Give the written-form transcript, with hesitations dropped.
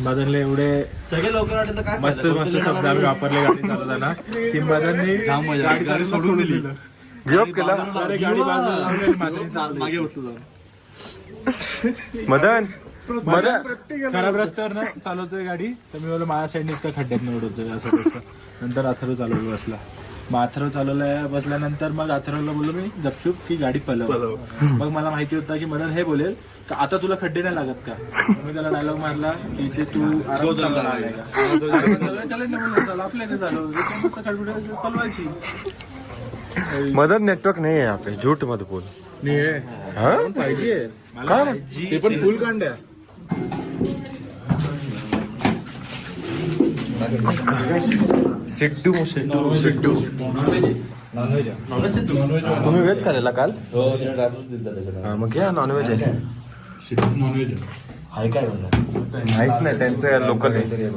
मदनला एवढे सगळे लवकर वाटत काय मस्त मस्त शब्द आम्ही वापरले गाडी चालवताना की मदनने गाडी सोडून दिली. जॉब केला अरे गाडी बाजूला लावली, म्हातारी चालली. मागे बसलो मदन खराब रस्त्यावर ना चालवतोय गाडी तर मी बोललो माझ्या साईडनेच का खड्ड्यात न उडवतोय असं तसं. नंतर अथर्व चालवलं बसला. मग अथर्व चालवला बसल्यानंतर मग अथर्वला बोललो मी गपचूप की गाडी पलव. मग मला माहिती होता की मदन हे बोलेल का आता तुला खड्डे नाही लागत का. मी त्याला डायलॉग मारला की ते तू आराम चालवला आलाय का. त्याला नाही म्हणलं, चल आपल्या इथे चालव मस्त खडबड पलवायची. मदन नेटवर्क नहीं है यहाँ पे, झूठ मत बोल. हाँ? पाहिजे काय ते पण फुल कांड्या. सिड्डू तुम्ही व्हेज खाल्लेला काल? हा, मग घ्या नॉनव्हेज आहे. नॉनव्हेज हाय काय म्हणलं माहित नाही त्यांचं लोकल आहे.